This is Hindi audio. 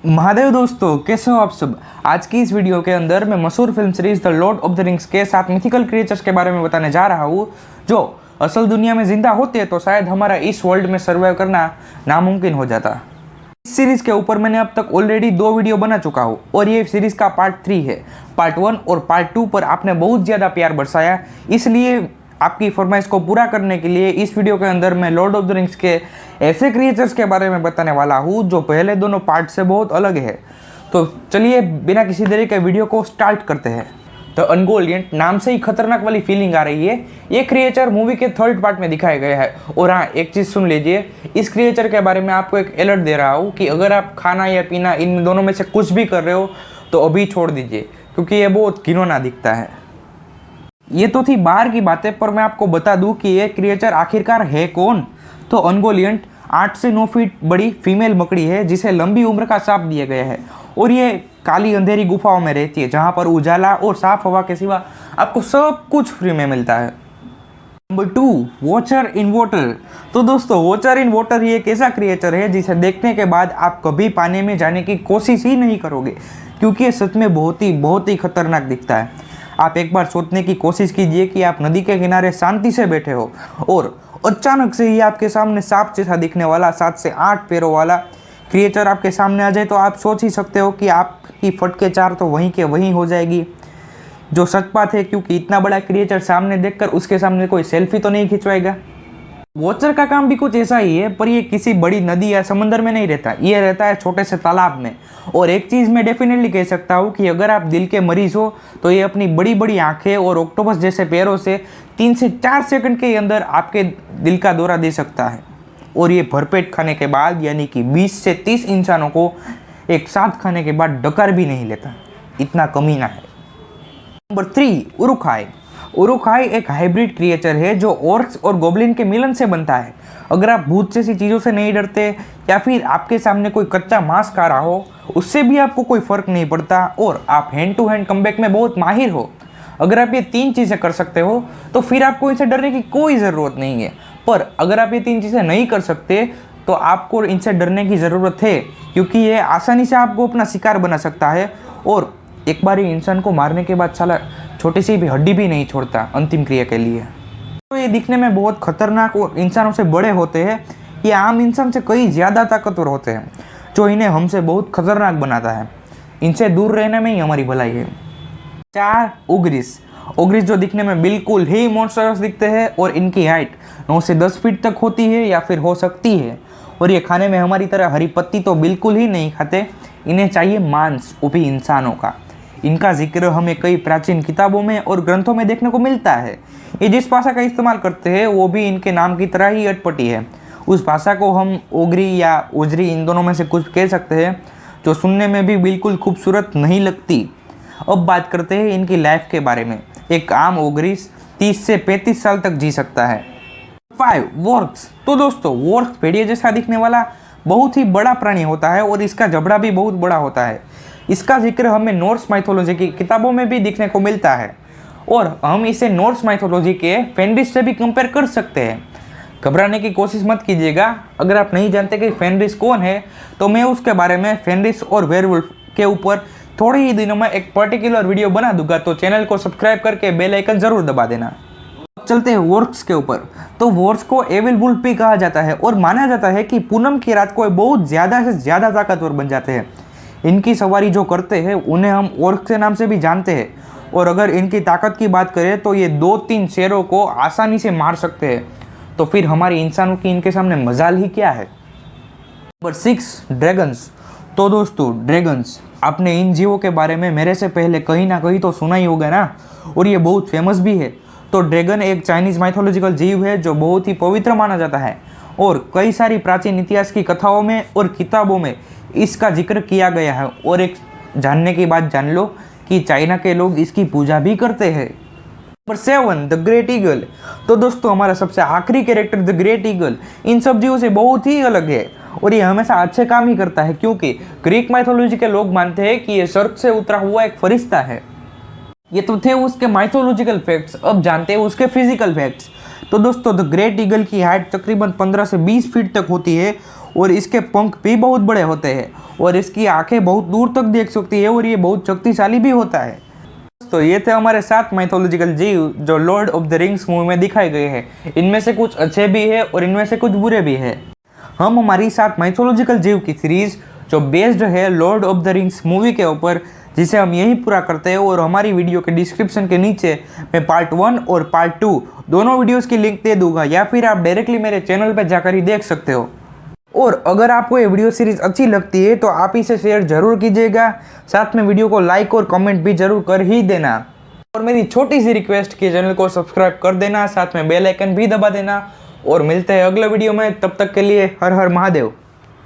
महादेव दोस्तों, कैसे हो आप सब। आज की इस वीडियो के अंदर मैं मशहूर film series the Lord of the rings के 7 मिथिकल क्रिएचर्स के बारे में बताने जा रहा हूँ जो असल दुनिया में जिंदा होते हैं तो शायद हमारा इस वर्ल्ड में सर्वाइव करना नामुमकिन हो जाता। इस सीरीज के ऊपर मैंने अब तक ऑलरेडी 2 वीडियो बना चुका हूँ और ये सीरीज का पार्ट 3 है। पार्ट 1 और पार्ट 2 पर आपने बहुत ज़्यादा प्यार बरसाया, इसलिए आपकी फरमाइश को पूरा करने के लिए इस वीडियो के अंदर मैं लॉर्ड ऑफ द रिंग्स के ऐसे क्रिएचर्स के बारे में बताने वाला हूँ जो पहले दोनों पार्ट से बहुत अलग है। तो चलिए बिना किसी देरी के वीडियो को स्टार्ट करते हैं। द अनगोलियंट नाम से ही खतरनाक वाली फीलिंग आ रही है। ये क्रिएचर मूवी के 3rd पार्ट में दिखाया गया है। और हाँ, एक चीज़ सुन लीजिए, इस क्रिएचर के बारे में आपको एक अलर्ट दे रहा हूँ कि अगर आप खाना या पीना इन दोनों में से कुछ भी कर रहे हो तो अभी छोड़ दीजिए, क्योंकि ये बहुत घिनौना दिखता है। ये तो थी बाहर की बातें, पर मैं आपको बता दूं कि ये क्रिएचर आखिरकार है कौन। तो अनगोलियंट 8 से 9 फीट बड़ी फीमेल मकड़ी है जिसे लंबी उम्र का श्राप दिया गया है और ये काली अंधेरी गुफाओं में रहती है जहां पर उजाला और साफ हवा के सिवा आपको सब कुछ फ्री में मिलता है। Number 2, watcher in water. तो दोस्तों, वॉचर इन वाटर ही एक ऐसा क्रिएचर है जिसे देखने के बाद आप कभी पानी में जाने की कोशिश ही नहीं करोगे, क्योंकि ये सच में बहुत ही खतरनाक दिखता है। आप एक बार सोचने की कोशिश कीजिए कि आप नदी के किनारे शांति से बैठे हो और अचानक से ही आपके सामने सांप जैसा दिखने वाला 7 से 8 पैरों वाला क्रिएचर आपके सामने आ जाए, तो आप सोच ही सकते हो कि आपकी फटके चार तो वहीं के वहीं हो जाएगी। जो सच बात है, क्योंकि इतना बड़ा क्रिएचर सामने देखकर उसके सामने कोई सेल्फी तो नहीं खिंचवाएगा। वॉचर का काम भी कुछ ऐसा ही है, पर ये किसी बड़ी नदी या समंदर में नहीं रहता, ये रहता है छोटे से तालाब में। और एक चीज़ मैं डेफिनेटली कह सकता हूँ कि अगर आप दिल के मरीज हो तो ये अपनी बड़ी बड़ी आंखें और ऑक्टोपस जैसे पैरों से 3 से 4 सेकंड के अंदर आपके दिल का दौरा दे सकता है। और ये भरपेट खाने के बाद, यानी कि 20 से 30 इंसानों को एक साथ खाने के बाद डकार भी नहीं लेता, इतना कमीना है। नंबर 3, उरुखाई। उरुखाई एक हाइब्रिड क्रिएचर है जो ऑर्क्स और गोब्लिन के मिलन से बनता है। अगर आप भूत जैसी चीज़ों से नहीं डरते या फिर आपके सामने कोई कच्चा मांस खा रहा हो, उससे भी आपको कोई फ़र्क नहीं पड़ता और आप हैंड टू हैंड कमबैक में बहुत माहिर हो, अगर आप ये 3 चीज़ें कर सकते हो तो फिर आपको इनसे डरने की कोई ज़रूरत नहीं है। पर अगर आप ये 3 चीज़ें नहीं कर सकते तो आपको इनसे डरने की ज़रूरत है, क्योंकि ये आसानी से आपको अपना शिकार बना सकता है और एक बार ही इंसान को मारने के बाद साला छोटी सी भी हड्डी भी नहीं छोड़ता अंतिम क्रिया के लिए। तो ये दिखने में बहुत खतरनाक और इंसानों से बड़े होते हैं। ये आम इंसान से कई ज़्यादा ताकतवर होते हैं, जो इन्हें हमसे बहुत खतरनाक बनाता है। इनसे दूर रहने में ही हमारी भलाई है। 4, ओग्रिस। ओग्रिस जो दिखने में बिल्कुल ही मॉन्स्टरस दिखते हैं और इनकी हाइट 9 से 10 फीट तक होती है या फिर हो सकती है। और ये खाने में हमारी तरह हरी पत्ती तो बिल्कुल ही नहीं खाते, इन्हें चाहिए मांस, वो भी इंसानों का। इनका जिक्र हमें कई प्राचीन किताबों में और ग्रंथों में देखने को मिलता है। ये जिस भाषा का इस्तेमाल करते हैं वो भी इनके नाम की तरह ही अटपटी है। उस भाषा को हम ओगरी या ओजरी इन दोनों में से कुछ कह सकते हैं, जो सुनने में भी बिल्कुल खूबसूरत नहीं लगती। अब बात करते हैं इनकी लाइफ के बारे में। एक आम ओगरीस 30 से 35 साल तक जी सकता है। 5, वॉर्क्स। तो दोस्तों, वॉर्क्स भेड़िए जैसा दिखने वाला बहुत ही बड़ा प्राणी होता है और इसका जबड़ा भी बहुत बड़ा होता है। इसका जिक्र हमें नॉर्स माइथोलॉजी की किताबों में भी देखने को मिलता है और हम इसे नॉर्स माइथोलॉजी के फेनरिस से भी कंपेयर कर सकते हैं। घबराने की कोशिश मत कीजिएगा। अगर आप नहीं जानते कि फेनरिस कौन है तो मैं उसके बारे में फेनरिस और वेयरवुल्फ के ऊपर थोड़े ही दिनों में एक पर्टिकुलर वीडियो बना दूंगा, तो चैनल को सब्सक्राइब करके बेल आइकन जरूर दबा देना। चलते हैं वॉर्क्स के ऊपर। तो वॉर्क्स को एविल वुल्फ भी कहा जाता है और माना जाता है कि पूनम की रात को बहुत ज़्यादा से ज़्यादा ताकतवर बन जाते हैं। इनकी सवारी जो करते हैं उन्हें हम ऑर्क के नाम से भी जानते हैं और अगर इनकी ताकत की बात करें तो ये 2-3 शेरों को आसानी से मार सकते हैं। तो फिर हमारी इंसानों की इनके सामने मजाल ही क्या है। Number 6, dragons. तो दोस्तों, ड्रैगन्स, आपने इन जीवों के बारे में मेरे से पहले कहीं ना कहीं तो सुना ही होगा ना, और ये बहुत फेमस भी है। तो ड्रैगन एक चाइनीज़ माइथोलॉजिकल जीव है जो बहुत ही पवित्र माना जाता है और कई सारी प्राचीन इतिहास की कथाओं में और किताबों में इसका जिक्र किया गया है। और एक जानने की बात जान लो कि चाइना के लोग इसकी पूजा भी करते हैं। Number 7, the great eagle. तो दोस्तों, हमारा सबसे आखिरी कैरेक्टर द ग्रेट ईगल इन सब जीवों से बहुत ही अलग है और ये हमेशा अच्छे काम ही करता है, क्योंकि ग्रीक माइथोलॉजी के लोग मानते हैं कि ये स्वर्ग से उतरा हुआ एक फरिश्ता है। ये तो थे उसके माइथोलॉजिकल फैक्ट्स, अब जानते हैं उसके फिजिकल फैक्ट्स। तो दोस्तों, द ग्रेट ईगल की हाइट तकरीबन 15 से 20 फीट तक होती है और इसके पंख भी बहुत बड़े होते हैं और इसकी आंखें बहुत दूर तक देख सकती है और ये बहुत शक्तिशाली भी होता है। तो ये थे हमारे 7 माइथोलॉजिकल जीव जो Lord of the rings movie में दिखाए गए हैं। इनमें से कुछ अच्छे भी हैं और इनमें से कुछ बुरे भी हैं। हम हमारी 7 माइथोलॉजिकल जीव की सीरीज जो बेस्ड है Lord of the rings movie के ऊपर, जिसे हम यहीं पूरा करते हैं। और हमारी वीडियो के डिस्क्रिप्शन के नीचे मैं पार्ट 1 और पार्ट 2 दोनों वीडियोस की लिंक दे दूंगा, या फिर आप डायरेक्टली मेरे चैनल पर जाकर ही देख सकते हो। और अगर आपको ये वीडियो सीरीज अच्छी लगती है तो आप इसे शेयर जरूर कीजिएगा, साथ में वीडियो को लाइक और कमेंट भी जरूर कर ही देना। और मेरी छोटी सी रिक्वेस्ट कि चैनल को सब्सक्राइब कर देना, साथ में बेल आइकन भी दबा देना। और मिलते हैं अगले वीडियो में, तब तक के लिए हर हर महादेव।